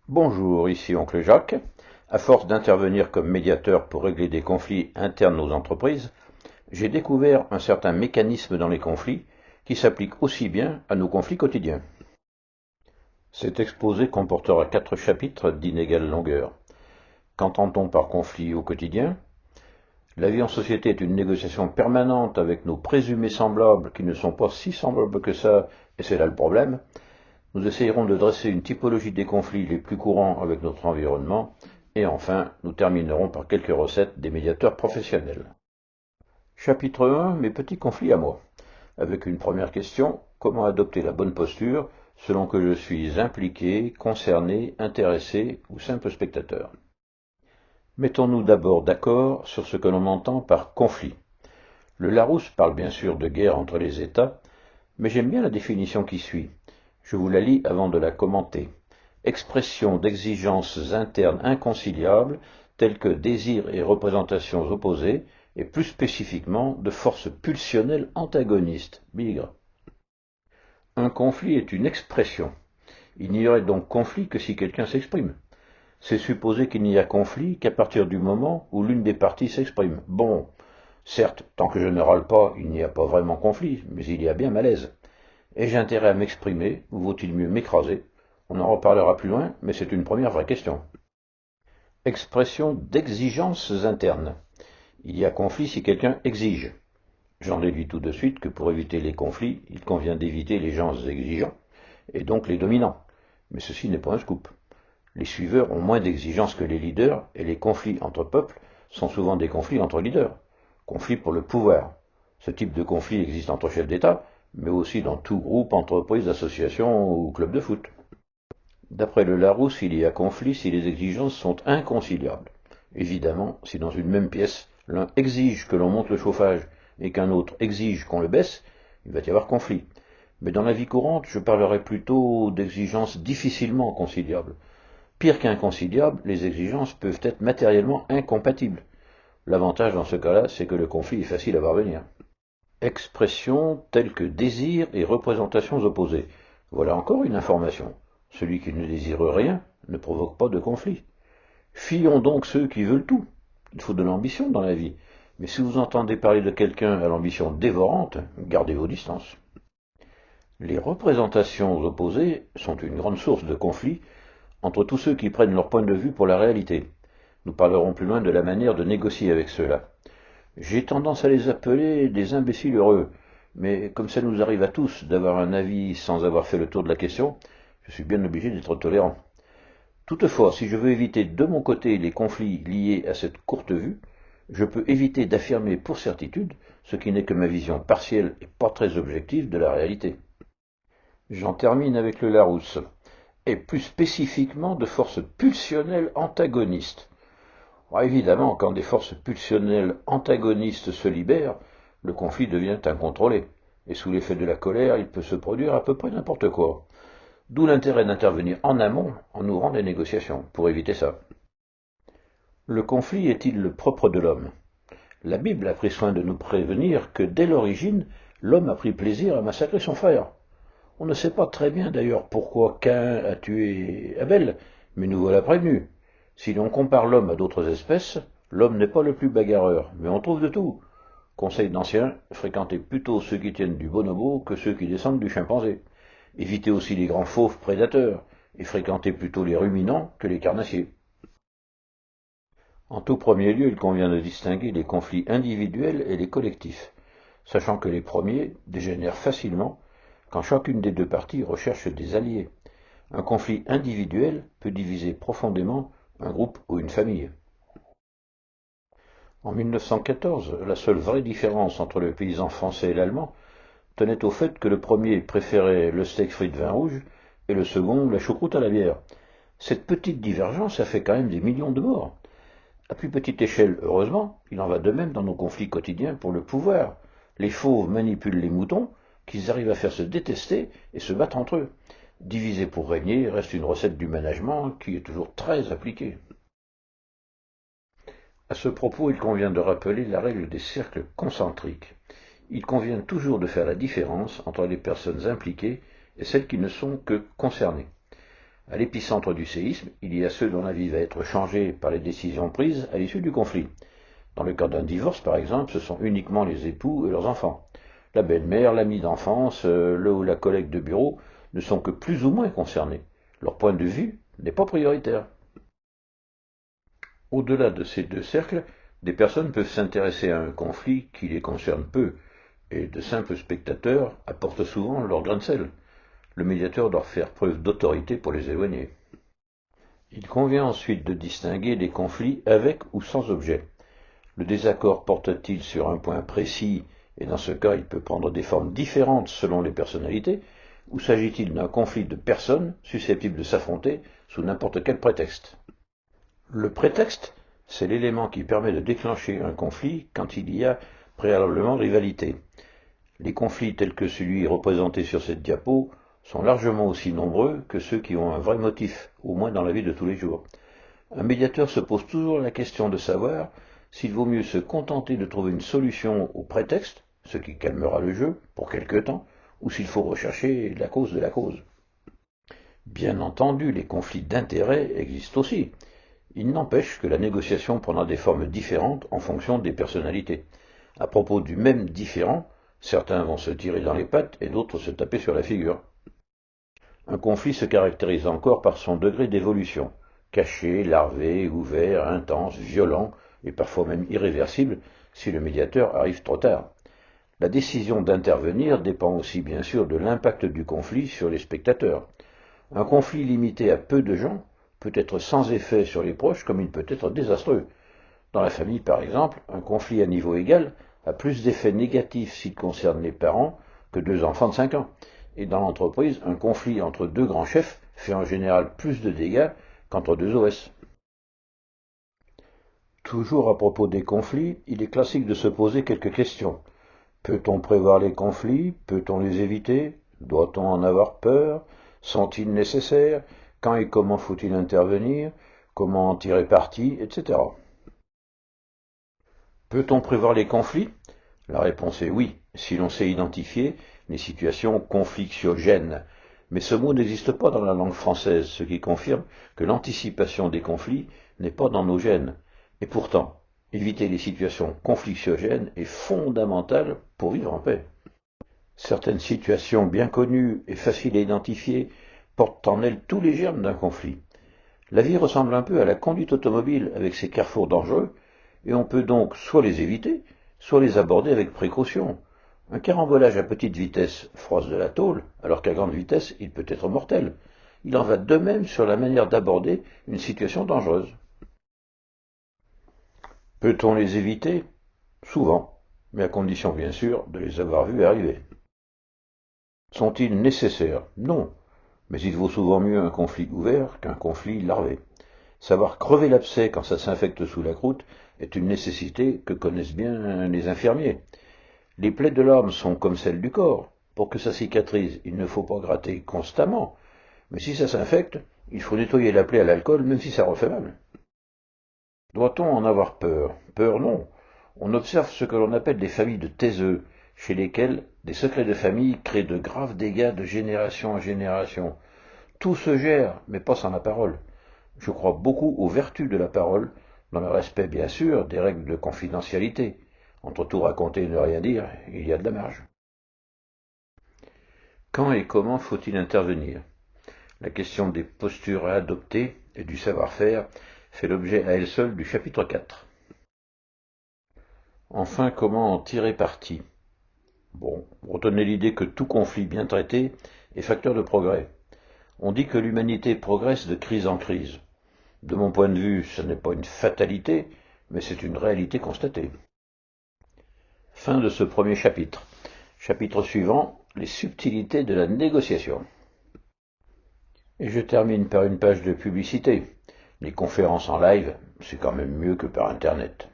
Bonjour, ici Oncle Jacques. À force d'intervenir comme médiateur pour régler des conflits internes aux entreprises, j'ai découvert un certain mécanisme dans les conflits qui s'applique aussi bien à nos conflits quotidiens. Cet exposé comportera 4 chapitres d'inégale longueur. Qu'entend-on par conflit au quotidien? La vie en société est une négociation permanente avec nos présumés semblables qui ne sont pas si semblables que ça, et c'est là le problème. Nous essayerons de dresser une typologie des conflits les plus courants avec notre environnement, et enfin, nous terminerons par quelques recettes des médiateurs professionnels. Chapitre 1, mes petits conflits à moi. Avec une première question, comment adopter la bonne posture selon que je suis impliqué, concerné, intéressé ou simple spectateur? Mettons-nous d'abord d'accord sur ce que l'on entend par conflit. Le Larousse parle bien sûr de guerre entre les États, mais j'aime bien la définition qui suit. Je vous la lis avant de la commenter. Expression d'exigences internes inconciliables, telles que désirs et représentations opposées, et plus spécifiquement de forces pulsionnelles antagonistes. Bigre. Un conflit est une expression. Il n'y aurait donc conflit que si quelqu'un s'exprime. C'est supposer qu'il n'y a conflit qu'à partir du moment où l'une des parties s'exprime. Bon, certes, tant que je ne râle pas, il n'y a pas vraiment conflit, mais il y a bien malaise. Ai-je intérêt à m'exprimer, ou vaut-il mieux m'écraser? On en reparlera plus loin, mais c'est une première vraie question. Expression d'exigences internes. Il y a conflit si quelqu'un exige. J'en déduis tout de suite que pour éviter les conflits, il convient d'éviter les gens exigeants, et donc les dominants. Mais ceci n'est pas un scoop. Les suiveurs ont moins d'exigences que les leaders, et les conflits entre peuples sont souvent des conflits entre leaders. Conflits pour le pouvoir. Ce type de conflit existe entre chefs d'État, mais aussi dans tout groupe, entreprise, association ou club de foot. D'après le Larousse, il y a conflit si les exigences sont inconciliables. Évidemment, si dans une même pièce, l'un exige que l'on monte le chauffage et qu'un autre exige qu'on le baisse, il va y avoir conflit. Mais dans la vie courante, je parlerai plutôt d'exigences difficilement conciliables. Pire qu'inconciliables, les exigences peuvent être matériellement incompatibles. L'avantage dans ce cas-là, c'est que le conflit est facile à parvenir. Expressions telles que désir et représentations opposées. Voilà encore une information. Celui qui ne désire rien ne provoque pas de conflit. Fuyons donc ceux qui veulent tout. Il faut de l'ambition dans la vie. Mais si vous entendez parler de quelqu'un à l'ambition dévorante, gardez vos distances. Les représentations opposées sont une grande source de conflit entre tous ceux qui prennent leur point de vue pour la réalité. Nous parlerons plus loin de la manière de négocier avec ceux-là. J'ai tendance à les appeler des imbéciles heureux, mais comme ça nous arrive à tous d'avoir un avis sans avoir fait le tour de la question, je suis bien obligé d'être tolérant. Toutefois, si je veux éviter de mon côté les conflits liés à cette courte vue, je peux éviter d'affirmer pour certitude ce qui n'est que ma vision partielle et pas très objective de la réalité. J'en termine avec le Larousse, et plus spécifiquement de forces pulsionnelles antagonistes. Évidemment, quand des forces pulsionnelles antagonistes se libèrent, le conflit devient incontrôlé, et sous l'effet de la colère, il peut se produire à peu près n'importe quoi. D'où l'intérêt d'intervenir en amont, en ouvrant des négociations, pour éviter ça. Le conflit est-il le propre de l'homme? La Bible a pris soin de nous prévenir que dès l'origine, l'homme a pris plaisir à massacrer son frère. On ne sait pas très bien d'ailleurs pourquoi Caïn a tué Abel, mais nous voilà prévenus. Si l'on compare l'homme à d'autres espèces, l'homme n'est pas le plus bagarreur, mais on trouve de tout. Conseil d'anciens, fréquentez plutôt ceux qui tiennent du bonobo que ceux qui descendent du chimpanzé. Évitez aussi les grands fauves prédateurs, et fréquentez plutôt les ruminants que les carnassiers. En tout premier lieu, il convient de distinguer les conflits individuels et les collectifs, sachant que les premiers dégénèrent facilement quand chacune des deux parties recherche des alliés. Un conflit individuel peut diviser profondément un groupe ou une famille. En 1914, la seule vraie différence entre le paysan français et l'allemand tenait au fait que le premier préférait le steak frit de vin rouge et le second la choucroute à la bière. Cette petite divergence a fait quand même des millions de morts. À plus petite échelle, heureusement, il en va de même dans nos conflits quotidiens pour le pouvoir. Les fauves manipulent les moutons, qu'ils arrivent à faire se détester et se battre entre eux. Diviser pour régner reste une recette du management qui est toujours très appliquée. À ce propos, il convient de rappeler la règle des cercles concentriques. Il convient toujours de faire la différence entre les personnes impliquées et celles qui ne sont que concernées. À l'épicentre du séisme, il y a ceux dont la vie va être changée par les décisions prises à l'issue du conflit. Dans le cas d'un divorce, par exemple, ce sont uniquement les époux et leurs enfants. La belle-mère, l'ami d'enfance, le ou la collègue de bureau ne sont que plus ou moins concernés. Leur point de vue n'est pas prioritaire. Au-delà de ces deux cercles, des personnes peuvent s'intéresser à un conflit qui les concerne peu, et de simples spectateurs apportent souvent leur grain de sel. Le médiateur doit faire preuve d'autorité pour les éloigner. Il convient ensuite de distinguer les conflits avec ou sans objet. Le désaccord porte-t-il sur un point précis, et dans ce cas il peut prendre des formes différentes selon les personnalités, ou s'agit-il d'un conflit de personnes susceptibles de s'affronter sous n'importe quel prétexte? Le prétexte, c'est l'élément qui permet de déclencher un conflit quand il y a préalablement rivalité. Les conflits tels que celui représenté sur cette diapo sont largement aussi nombreux que ceux qui ont un vrai motif, au moins dans la vie de tous les jours. Un médiateur se pose toujours la question de savoir s'il vaut mieux se contenter de trouver une solution au prétexte, ce qui calmera le jeu pour quelque temps, ou s'il faut rechercher la cause de la cause. Bien entendu, les conflits d'intérêts existent aussi. Il n'empêche que la négociation prendra des formes différentes en fonction des personnalités. À propos du même différend, certains vont se tirer dans les pattes et d'autres se taper sur la figure. Un conflit se caractérise encore par son degré d'évolution, caché, larvé, ouvert, intense, violent et parfois même irréversible si le médiateur arrive trop tard. La décision d'intervenir dépend aussi bien sûr de l'impact du conflit sur les spectateurs. Un conflit limité à peu de gens peut être sans effet sur les proches comme il peut être désastreux. Dans la famille, par exemple, un conflit à niveau égal a plus d'effets négatifs s'il concerne les parents que deux enfants de 5 ans. Et dans l'entreprise, un conflit entre deux grands chefs fait en général plus de dégâts qu'entre deux OS. Toujours à propos des conflits, il est classique de se poser quelques questions. Peut-on prévoir les conflits? Peut-on les éviter? Doit-on en avoir peur? Sont-ils nécessaires? Quand et comment faut-il intervenir? Comment en tirer parti? Etc. Peut-on prévoir les conflits? La réponse est oui, si l'on sait identifier les situations conflictiogènes. Mais ce mot n'existe pas dans la langue française, ce qui confirme que l'anticipation des conflits n'est pas dans nos gènes. Et pourtant, éviter les situations conflictiogènes est fondamental pour vivre en paix. Certaines situations bien connues et faciles à identifier portent en elles tous les germes d'un conflit. La vie ressemble un peu à la conduite automobile avec ses carrefours dangereux, et on peut donc soit les éviter, soit les aborder avec précaution. Un carambolage à petite vitesse froisse de la tôle, alors qu'à grande vitesse il peut être mortel. Il en va de même sur la manière d'aborder une situation dangereuse. Peut-on les éviter? Souvent, mais à condition bien sûr de les avoir vus arriver. Sont-ils nécessaires? Non, mais il vaut souvent mieux un conflit ouvert qu'un conflit larvé. Savoir crever l'abcès quand ça s'infecte sous la croûte est une nécessité que connaissent bien les infirmiers. Les plaies de l'âme sont comme celles du corps. Pour que ça cicatrise, il ne faut pas gratter constamment. Mais si ça s'infecte, il faut nettoyer la plaie à l'alcool, même si ça refait mal. Doit-on en avoir peur? Peur, non. On observe ce que l'on appelle des familles de taiseux, chez lesquelles des secrets de famille créent de graves dégâts de génération en génération. Tout se gère, mais pas sans la parole. Je crois beaucoup aux vertus de la parole, dans le respect bien sûr des règles de confidentialité. Entre tout raconter et ne rien dire, il y a de la marge. Quand et comment faut-il intervenir? La question des postures à adopter et du savoir-faire fait l'objet à elle seule du chapitre 4. Enfin, comment en tirer parti? Bon, retenez l'idée que tout conflit bien traité est facteur de progrès. On dit que l'humanité progresse de crise en crise. De mon point de vue, ce n'est pas une fatalité, mais c'est une réalité constatée. Fin de ce premier chapitre. Chapitre suivant, les subtilités de la négociation. Et je termine par une page de publicité. Les conférences en live, c'est quand même mieux que par Internet.